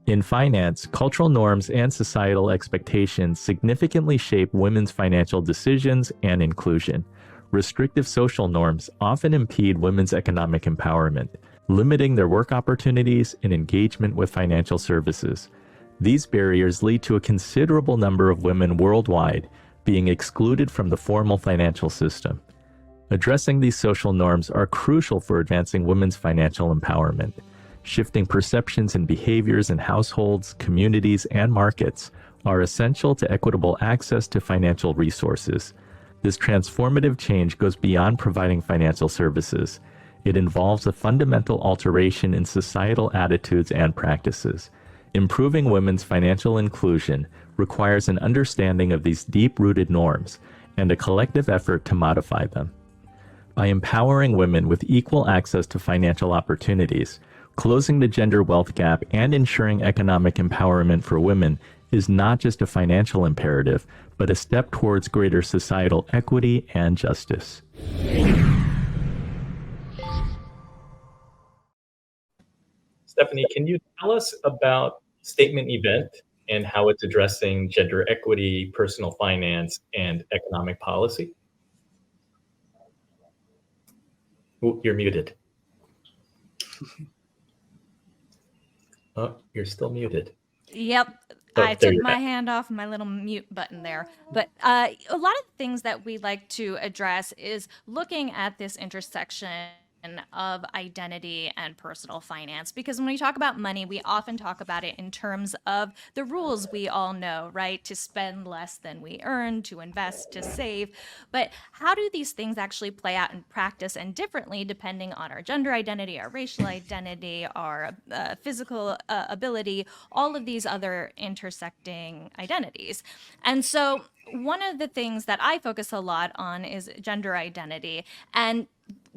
In finance, cultural norms and societal expectations significantly shape women's financial decisions and inclusion. Restrictive social norms often impede women's economic empowerment, limiting their work opportunities and engagement with financial services. These barriers lead to a considerable number of women worldwide being excluded from the formal financial system. Addressing these social norms are crucial for advancing women's financial empowerment. Shifting perceptions and behaviors in households, communities, and markets are essential to equitable access to financial resources. This transformative change goes beyond providing financial services. It involves a fundamental alteration in societal attitudes and practices. Improving women's financial inclusion requires an understanding of these deep-rooted norms and a collective effort to modify them. By empowering women with equal access to financial opportunities, closing the gender wealth gap and ensuring economic empowerment for women is not just a financial imperative, but a step towards greater societal equity and justice. Stefanie, can you tell us about Statement Event and how it's addressing gender equity, personal finance, and economic policy? Ooh, you're muted. Oh, you're still muted. Yep. Oh, I took my hand off my little mute button there. But a lot of things that we like to address is looking at this intersection of identity and personal finance, because when we talk about money, we often talk about it in terms of the rules we all know, right? To spend less than we earn, to invest, to save. But how do these things actually play out in practice, and differently depending on our gender identity, our racial identity, our physical ability, all of these other intersecting identities? And so one of the things that I focus a lot on is gender identity. And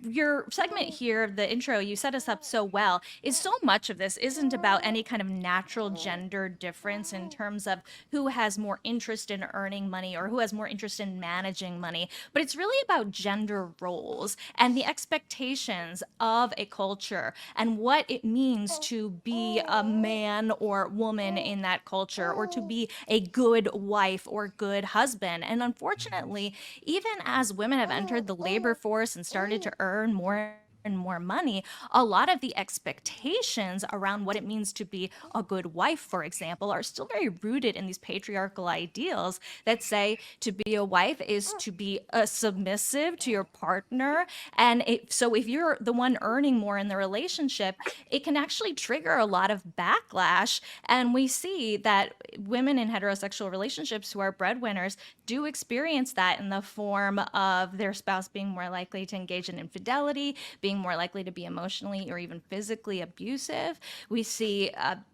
your segment here, the intro, you set us up so well, is so much of this isn't about any kind of natural gender difference in terms of who has more interest in earning money or who has more interest in managing money, but it's really about gender roles and the expectations of a culture and what it means to be a man or woman in that culture, or to be a good wife or good husband. And unfortunately, even as women have entered the labor force and started to earn more and more money, a lot of the expectations around what it means to be a good wife, for example, are still very rooted in these patriarchal ideals that say to be a wife is to be submissive to your partner. And so if you're the one earning more in the relationship, it can actually trigger a lot of backlash. And we see that women in heterosexual relationships who are breadwinners do experience that in the form of their spouse being more likely to engage in infidelity, being more likely to be emotionally or even physically abusive. We see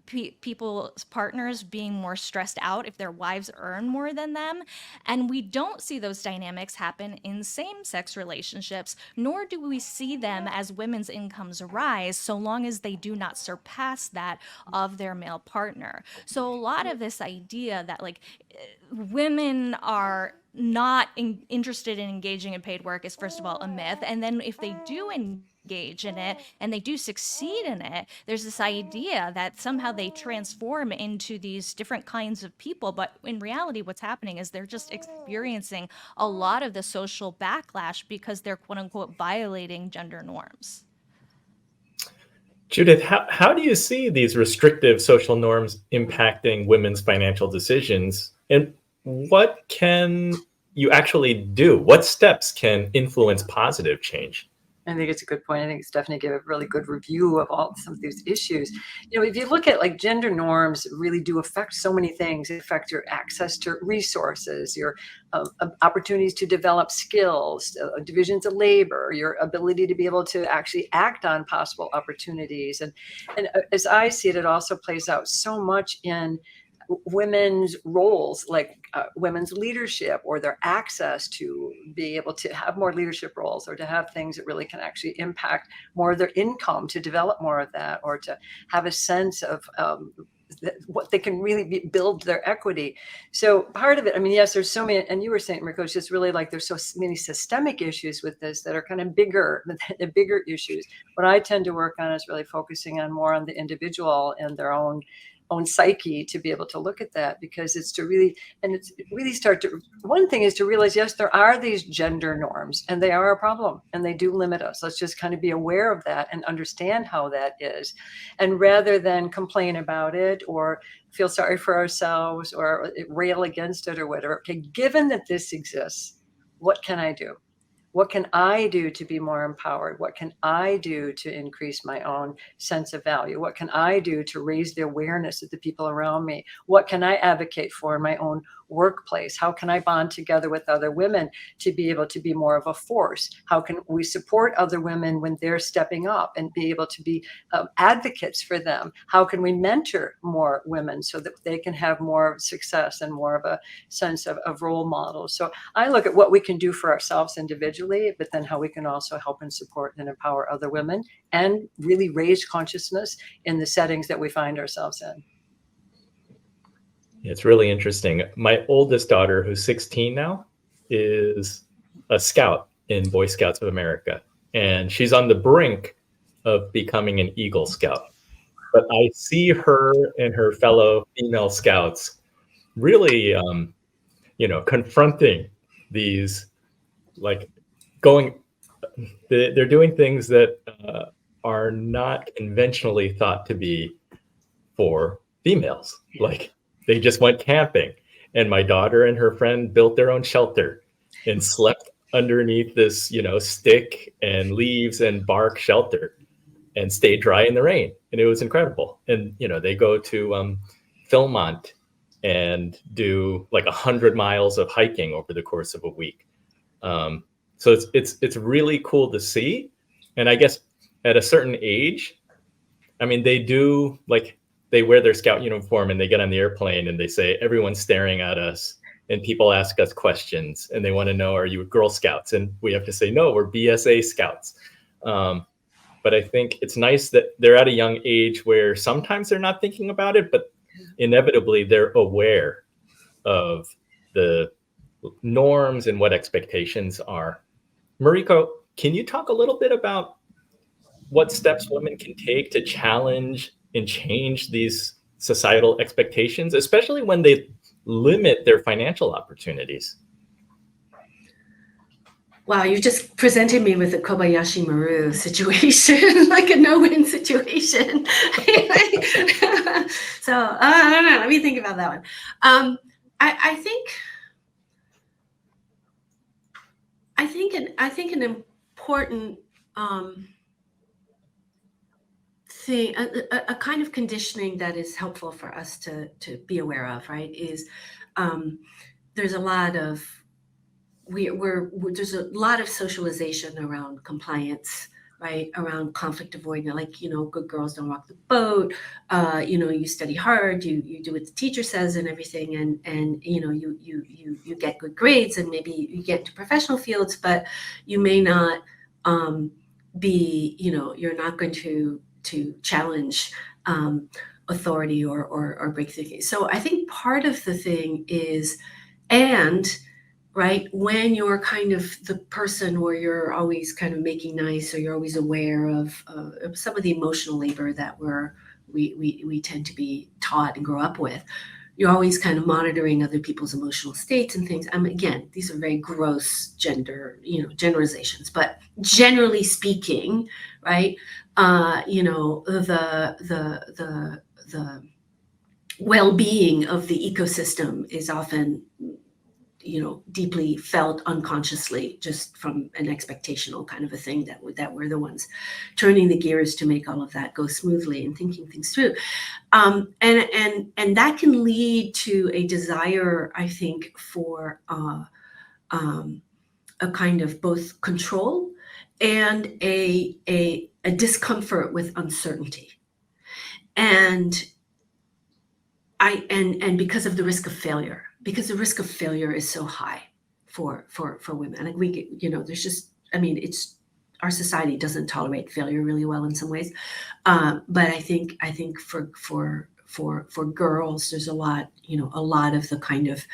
people's partners being more stressed out if their wives earn more than them. And we don't see those dynamics happen in same-sex relationships, nor do we see them as women's incomes rise, so long as they do not surpass that of their male partner. So a lot of this idea that women are not interested in engaging in paid work is, first of all, a myth. And then if they do engage in it and they do succeed in it, there's this idea that somehow they transform into these different kinds of people. But in reality, what's happening is they're just experiencing a lot of the social backlash because they're, quote unquote, violating gender norms. Judith, how do you see these restrictive social norms impacting women's financial decisions? And what can you actually do? What steps can influence positive change? I think it's a good point. I think Stefanie gave a really good review of some of these issues. If you look at gender norms really do affect so many things. They affect your access to resources, your opportunities to develop skills, divisions of labor, your ability to be able to actually act on possible opportunities. And as I see it, it also plays out so much in women's roles, like women's leadership, or their access to be able to have more leadership roles, or to have things that really can actually impact more of their income, to develop more of that, or to have a sense of what they can really build their equity. So part of it, I mean, yes, there's so many, and you were saying, Mariko, it's just really like there's so many systemic issues with this that are kind of bigger, the bigger issues. What I tend to work on is really focusing on more on the individual and their own psyche to be able to look at that, because it's to really, and it's really start to, one thing is to realize, yes, there are these gender norms and they are a problem and they do limit us. Let's just kind of be aware of that and understand how that is. And rather than complain about it or feel sorry for ourselves or rail against it or whatever, okay, given that this exists, what can I do? What can I do to be more empowered? What can I do to increase my own sense of value? What can I do to raise the awareness of the people around me? What can I advocate for in my own workplace? How can I bond together with other women to be able to be more of a force? How can we support other women when they're stepping up and be able to be advocates for them? How can we mentor more women so that they can have more success and more of a sense of role models? So I look at what we can do for ourselves individually, but then how we can also help and support and empower other women and really raise consciousness in the settings that we find ourselves in. It's really interesting. My oldest daughter, who's 16 now, is a scout in Boy Scouts of America, and she's on the brink of becoming an Eagle Scout. But I see her and her fellow female scouts really, confronting these, like they're doing things that are not conventionally thought to be for females. Like, they just went camping, and my daughter and her friend built their own shelter and slept underneath this, stick and leaves and bark shelter and stayed dry in the rain. And it was incredible. And, they go to Philmont and do like 100 miles of hiking over the course of a week. So it's really cool to see. And I guess at a certain age, I mean, they wear their scout uniform and they get on the airplane and they say, everyone's staring at us and people ask us questions and they want to know, are you Girl Scouts? And we have to say, no, we're BSA Scouts. But I think it's nice that they're at a young age where sometimes they're not thinking about it, but inevitably they're aware of the norms and what expectations are. Mariko, can you talk a little bit about what steps women can take to challenge and change these societal expectations, especially when they limit their financial opportunities? Wow, you just presented me with a Kobayashi Maru situation, like a no-win situation. So I don't know. Let me think about that one. I think an important thing, a kind of conditioning that is helpful for us to be aware of, right, is there's a lot of there's a lot of socialization around compliance, right, around conflict avoidance, like, good girls don't rock the boat, you study hard, you do what the teacher says and everything, and you get good grades, and maybe you get into professional fields, but you may not be, you're not going to challenge authority or break through. So I think part of the thing is, right, when you're kind of the person where you're always kind of making nice, or you're always aware of some of the emotional labor that we tend to be taught and grow up with, you're always kind of monitoring other people's emotional states and things. Again, these are very gross gender, generalizations, but generally speaking, right, the well-being of the ecosystem is often, deeply felt unconsciously, just from an expectational kind of a thing that we're the ones turning the gears to make all of that go smoothly and thinking things through. And that can lead to a desire, I think, for a kind of both control and a discomfort with uncertainty. And because of the risk of failure, because the risk of failure is so high for women. Like, we get, there's just, our society doesn't tolerate failure really well in some ways. But I think for girls, there's a lot of the kind of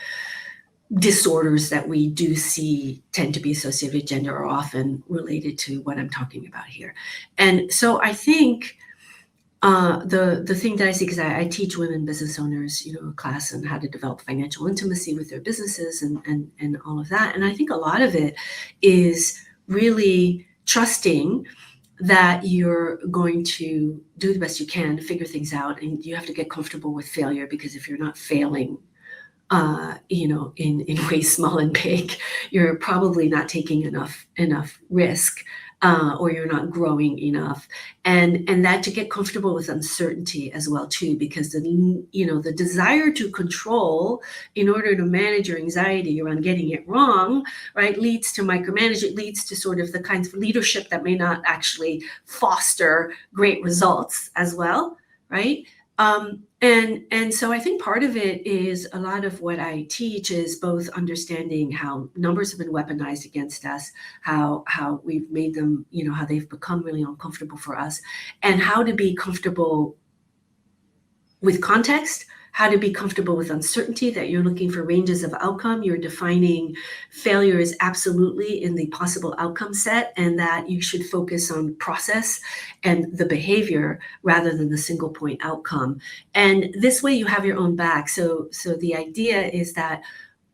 disorders that we do see tend to be associated with gender are often related to what I'm talking about here. And so I think the thing that I see, because I teach women business owners, a class on how to develop financial intimacy with their businesses and all of that. And I think a lot of it is really trusting that you're going to do the best you can to figure things out. And you have to get comfortable with failure, because if you're not failing, in ways small and big, you're probably not taking enough risk, or you're not growing enough. And that to get comfortable with uncertainty as well too, because the desire to control in order to manage your anxiety around getting it wrong, right, leads to micromanage. It leads to sort of the kinds of leadership that may not actually foster great results as well, right? And so I think part of it is a lot of what I teach is both understanding how numbers have been weaponized against us, how we've made them, how they've become really uncomfortable for us, and how to be comfortable with context, how to be comfortable with uncertainty, that you're looking for ranges of outcome. You're defining failure as absolutely in the possible outcome set, and that you should focus on process and the behavior rather than the single point outcome. And this way you have your own back. So the idea is that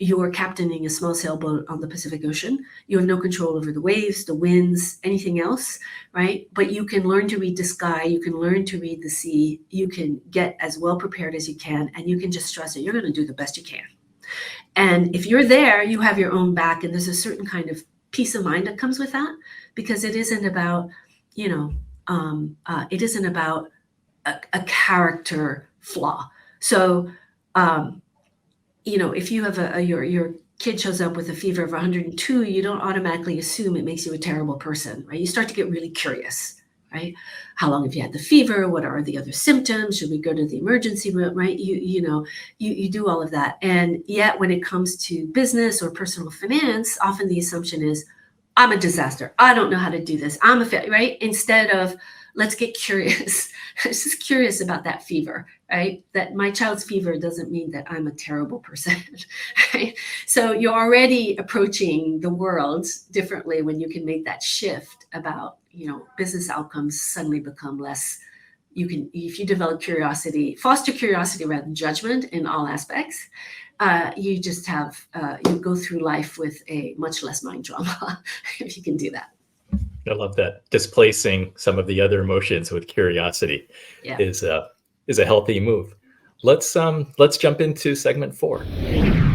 you're captaining a small sailboat on the Pacific Ocean. You have no control over the waves, the winds, anything else, right? But you can learn to read the sky. You can learn to read the sea. You can get as well prepared as you can, and you can just trust that you're going to do the best you can. And if you're there, you have your own back, and there's a certain kind of peace of mind that comes with that, because it isn't about, it isn't about a character flaw. So, if you have your kid shows up with a fever of 102, you don't automatically assume it makes you a terrible person, right? You start to get really curious, right? How long have you had the fever? What are the other symptoms? Should we go to the emergency room, right? You do all of that. And yet when it comes to business or personal finance, often the assumption is, I'm a disaster. I don't know how to do this. I'm a failure, right? Instead of, let's get curious. Just curious about that fever, right? That my child's fever doesn't mean that I'm a terrible person, right? So you're already approaching the world differently when you can make that shift about, business outcomes suddenly become less. If you develop curiosity, foster curiosity rather than judgment in all aspects, you just have, you go through life with a much less mind drama if you can do that. I love that. Displacing some of the other emotions with curiosity is a healthy move. Let's jump into segment 4.